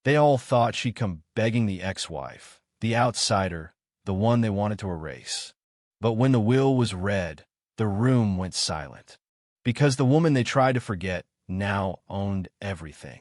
They all thought she'd come begging the ex-wife, the outsider, the one they wanted to erase. But when the will was read, the room went silent. Because the woman they tried to forget now owned everything.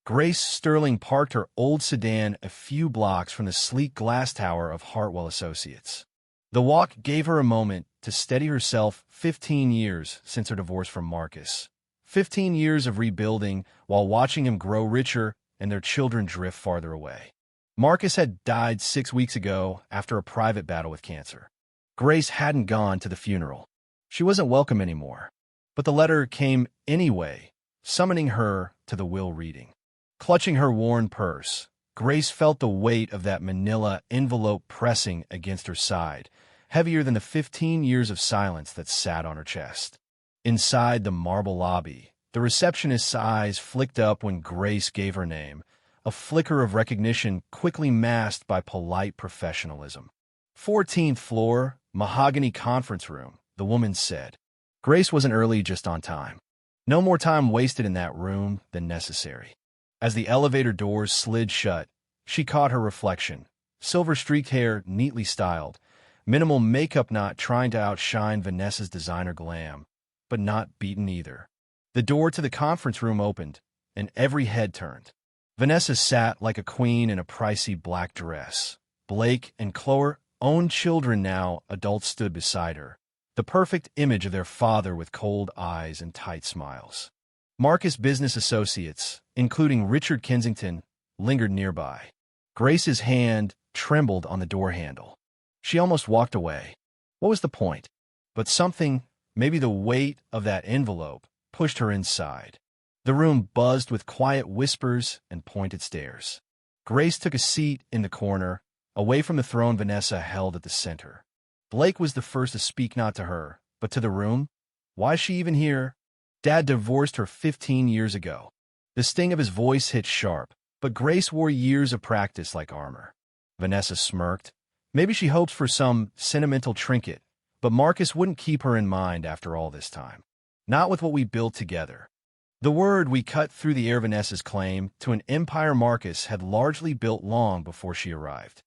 Grace Sterling parked her old sedan a few blocks from the sleek glass tower of Hartwell Associates. The walk gave her a moment to steady herself. 15 years since her divorce from Marcus. 15 years of rebuilding while watching him grow richer and their children drift farther away. Marcus had died 6 weeks ago after a private battle with cancer. Grace hadn't gone to the funeral. She wasn't welcome anymore. But the letter came anyway, summoning her to the will reading. Clutching her worn purse, Grace felt the weight of that manila envelope pressing against her side, heavier than the 15 years of silence that sat on her chest. Inside the marble lobby, the receptionist's eyes flicked up when Grace gave her name, a flicker of recognition quickly masked by polite professionalism. 14th floor, mahogany conference room, the woman said. Grace wasn't early, just on time. No more time wasted in that room than necessary. As the elevator doors slid shut, she caught her reflection, silver-streaked hair neatly styled, minimal makeup not trying to outshine Vanessa's designer glam, but not beaten either. The door to the conference room opened, and every head turned. Vanessa sat like a queen in a pricey black dress. Blake and Chloe's own children, now adults, stood beside her, the perfect image of their father with cold eyes and tight smiles. Marcus' business associates, including Richard Kensington, lingered nearby. Grace's hand trembled on the door handle. She almost walked away. What was the point? But something, maybe the weight of that envelope, pushed her inside. The room buzzed with quiet whispers and pointed stares. Grace took a seat in the corner, away from the throne Vanessa held at the center. Blake was the first to speak, not to her, but to the room. Why is she even here? Dad divorced her 15 years ago. The sting of his voice hit sharp, but Grace wore years of practice like armor. Vanessa smirked. Maybe she hoped for some sentimental trinket, but Marcus wouldn't keep her in mind after all this time. Not with what we built together. The word we cut through the air. Vanessa's claim to an empire Marcus had largely built long before she arrived.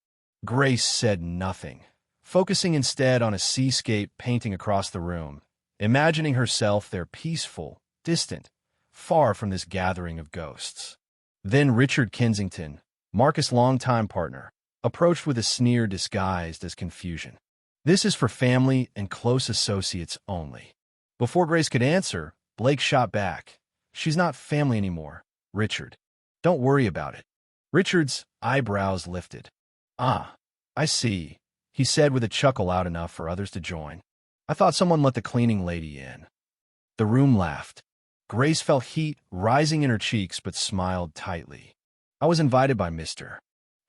Grace said nothing, focusing instead on a seascape painting across the room, imagining herself there, peaceful, distant, far from this gathering of ghosts. Then Richard Kensington, Marcus' longtime partner, approached with a sneer disguised as confusion. This is for family and close associates only. Before Grace could answer, Blake shot back. She's not family anymore, Richard. Don't worry about it. Richard's eyebrows lifted. Ah, I see, he said with a chuckle loud enough for others to join. I thought someone let the cleaning lady in. The room laughed. Grace felt heat rising in her cheeks but smiled tightly. I was invited by Mr.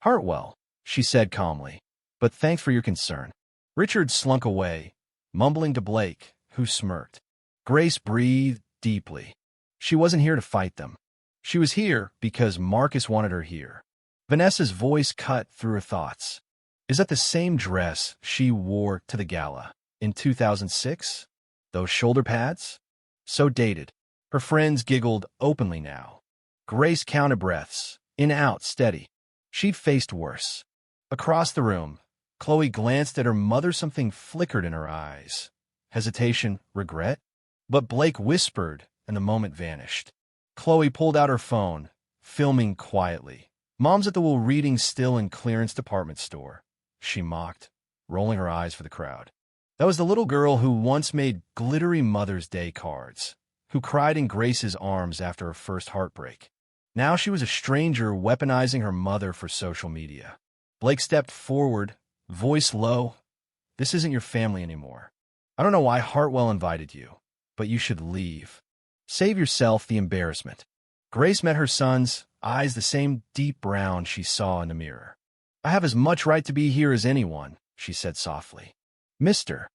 Hartwell, she said calmly, but thanks for your concern. Richard slunk away, mumbling to Blake, who smirked. Grace breathed deeply. She wasn't here to fight them. She was here because Marcus wanted her here. Vanessa's voice cut through her thoughts. Is that the same dress she wore to the gala in 2006? Those shoulder pads? So dated. Her friends giggled openly now. Grace counted breaths, in, out, steady. She'd faced worse. Across the room, Chloe glanced at her mother. Something flickered in her eyes. Hesitation, regret? But Blake whispered, and the moment vanished. Chloe pulled out her phone, filming quietly. Mom's at the will reading, still in clearance department store, she mocked, rolling her eyes for the crowd. That was the little girl who once made glittery Mother's Day cards, who cried in Grace's arms after her first heartbreak. Now she was a stranger weaponizing her mother for social media. Blake stepped forward, voice low. This isn't your family anymore. I don't know why Hartwell invited you, but you should leave. Save yourself the embarrassment. Grace met her son's eyes, the same deep brown she saw in the mirror. I have as much right to be here as anyone, she said softly. Mr.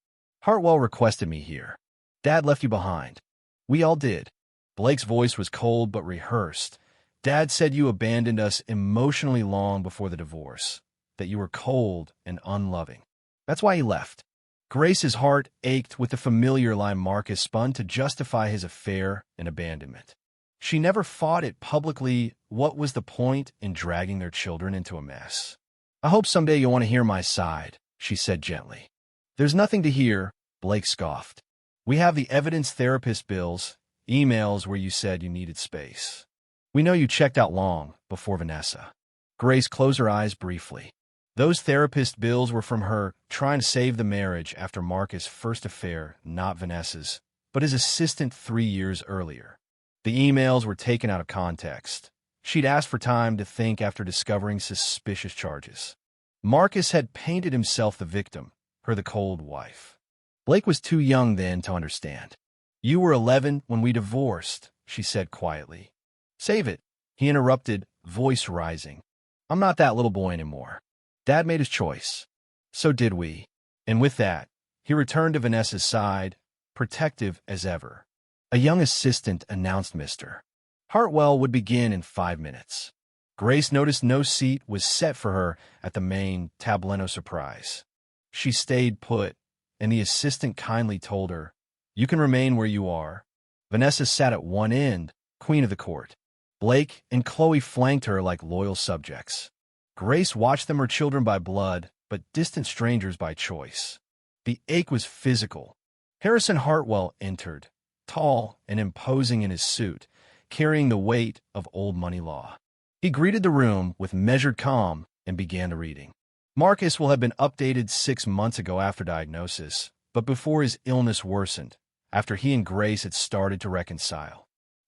Hartwell requested me here. Dad left you behind. We all did. Blake's voice was cold but rehearsed. Dad said you abandoned us emotionally long before the divorce, that you were cold and unloving. That's why he left. Grace's heart ached with the familiar lie Marcus spun to justify his affair and abandonment. She never fought it publicly. What was the point in dragging their children into a mess? I hope someday you'll want to hear my side, she said gently. There's nothing to hear, Blake scoffed. We have the evidence therapist bills, emails where you said you needed space. We know you checked out long before Vanessa. Grace closed her eyes briefly. Those therapist bills were from her trying to save the marriage after Marcus' first affair, not Vanessa's, but his assistant 3 years earlier. The emails were taken out of context. She'd asked for time to think after discovering suspicious charges. Marcus had painted himself the victim, her the cold wife. Blake was too young then to understand. You were 11 when we divorced, she said quietly. Save it, he interrupted, voice rising. I'm not that little boy anymore. Dad made his choice. So did we. And with that, he returned to Vanessa's side, protective as ever. A young assistant announced Mr. Hartwell would begin in 5 minutes. Grace noticed no seat was set for her at the main tableau surprise. She stayed put, and the assistant kindly told her, You can remain where you are. Vanessa sat at one end, queen of the court. Blake and Chloe flanked her like loyal subjects. Grace watched them her children by blood, but distant strangers by choice. The ache was physical. Harrison Hartwell entered, tall and imposing in his suit, carrying the weight of old money law. He greeted the room with measured calm and began the reading. Marcus will have been updated 6 months ago after diagnosis, but before his illness worsened, after he and Grace had started to reconcile.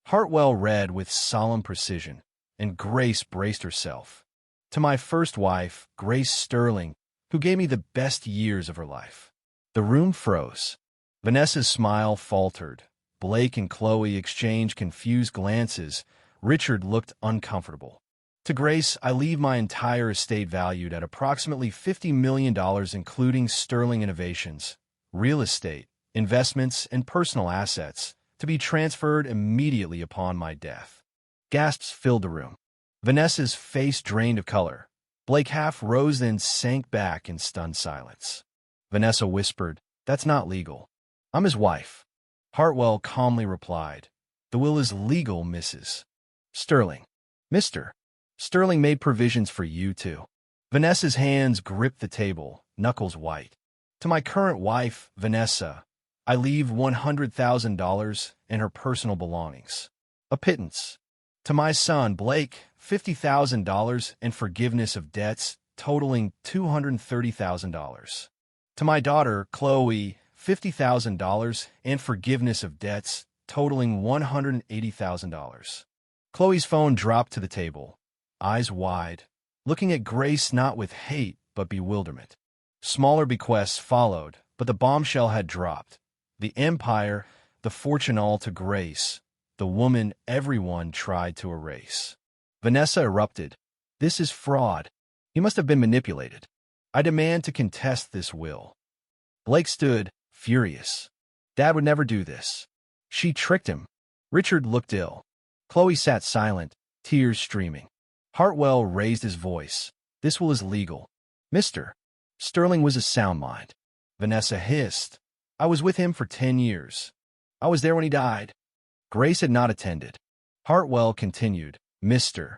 Hartwell read with solemn precision, and Grace braced herself. To my first wife, Grace Sterling, who gave me the best years of her life. The room froze. Vanessa's smile faltered. Blake and Chloe exchanged confused glances. Richard looked uncomfortable. To Grace, I leave my entire estate valued at approximately $50 million, including Sterling Innovations, real estate, investments, and personal assets, to be transferred immediately upon my death. Gasps filled the room. Vanessa's face drained of color. Blake half rose then sank back in stunned silence. Vanessa whispered, That's not legal. I'm his wife. Hartwell calmly replied, The will is legal, Mrs. Sterling. Mr. Sterling made provisions for you, too. Vanessa's hands gripped the table, knuckles white. To my current wife, Vanessa, I leave $100,000 and her personal belongings. A pittance. To my son, Blake, $50,000 and forgiveness of debts totaling $230,000. To my daughter, Chloe, $50,000 and forgiveness of debts totaling $180,000. Chloe's phone dropped to the table, eyes wide, looking at Grace not with hate but bewilderment. Smaller bequests followed, but the bombshell had dropped. The empire, the fortune all to Grace, the woman everyone tried to erase. Vanessa erupted. This is fraud. He must have been manipulated. I demand to contest this will. Blake stood, furious. Dad would never do this. She tricked him. Richard looked ill. Chloe sat silent, tears streaming. Hartwell raised his voice. This will is legal. Mr. Sterling was a sound mind. Vanessa hissed. I was with him for 10 years. I was there when he died. Grace had not attended. Hartwell continued. Mr.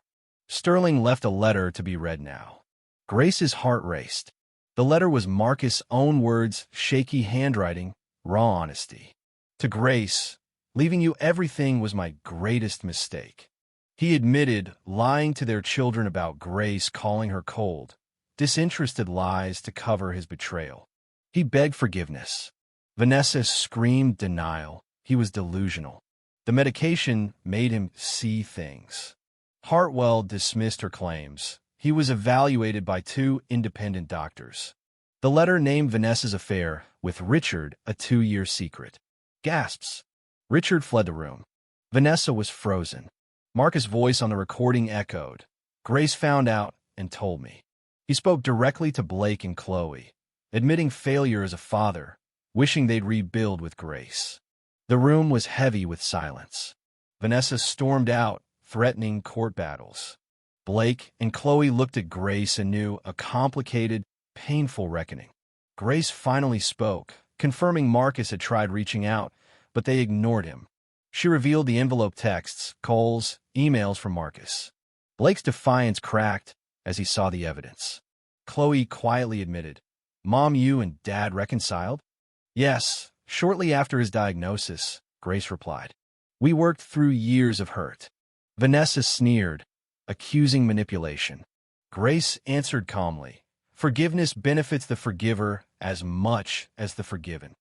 Sterling left a letter to be read now. Grace's heart raced. The letter was Marcus' own words, shaky handwriting, raw honesty. To Grace, leaving you everything was my greatest mistake. He admitted lying to their children about Grace, calling her cold, disinterested lies to cover his betrayal. He begged forgiveness. Vanessa screamed denial. He was delusional. The medication made him see things. Hartwell dismissed her claims. He was evaluated by 2 independent doctors. The letter named Vanessa's affair with Richard a 2-year secret. Gasps. Richard fled the room. Vanessa was frozen. Marcus' voice on the recording echoed. Grace found out and told me. He spoke directly to Blake and Chloe, admitting failure as a father, wishing they'd rebuild with Grace. The room was heavy with silence. Vanessa stormed out, threatening court battles. Blake and Chloe looked at Grace anew, a complicated, painful reckoning. Grace finally spoke, confirming Marcus had tried reaching out, but they ignored him. She revealed the envelope texts, calls, emails from Marcus. Blake's defiance cracked as he saw the evidence. Chloe quietly admitted, "Mom, you and Dad reconciled?" "Yes, shortly after his diagnosis," Grace replied. "We worked through years of hurt." Vanessa sneered, accusing manipulation. Grace answered calmly, "Forgiveness benefits the forgiver as much as the forgiven."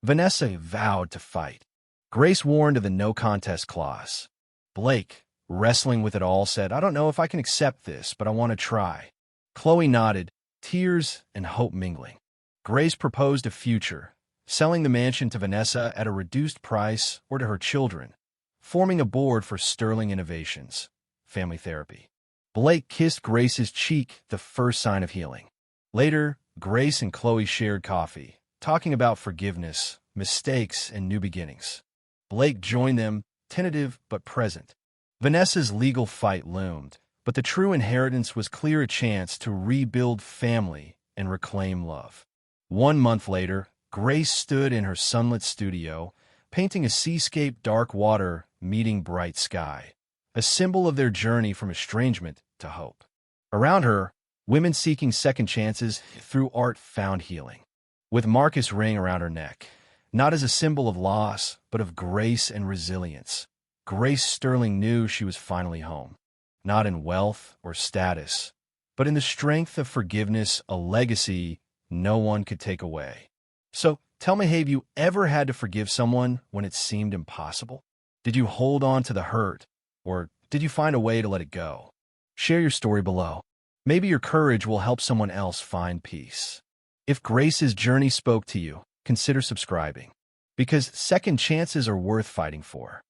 Vanessa vowed to fight. Grace warned of the no contest clause. Blake, wrestling with it all, said, "I don't know if I can accept this, but I want to try." Chloe nodded, tears and hope mingling. Grace proposed a future, selling the mansion to Vanessa at a reduced price or to her children, forming a board for Sterling Innovations, family therapy. Blake kissed Grace's cheek, the first sign of healing. Later, Grace and Chloe shared coffee, talking about forgiveness, mistakes, and new beginnings. Blake joined them, tentative but present. Vanessa's legal fight loomed, but the true inheritance was clear a chance to rebuild family and reclaim love. 1 month later, Grace stood in her sunlit studio, painting a seascape, dark water meeting bright sky, a symbol of their journey from estrangement to hope. Around her, women seeking second chances through art found healing. With Marcus' ring around her neck, not as a symbol of loss, but of grace and resilience, Grace Sterling knew she was finally home, not in wealth or status, but in the strength of forgiveness, a legacy no one could take away. So, tell me, have you ever had to forgive someone when it seemed impossible? Did you hold on to the hurt, or did you find a way to let it go? Share your story below. Maybe your courage will help someone else find peace. If Grace's journey spoke to you, consider subscribing, because second chances are worth fighting for.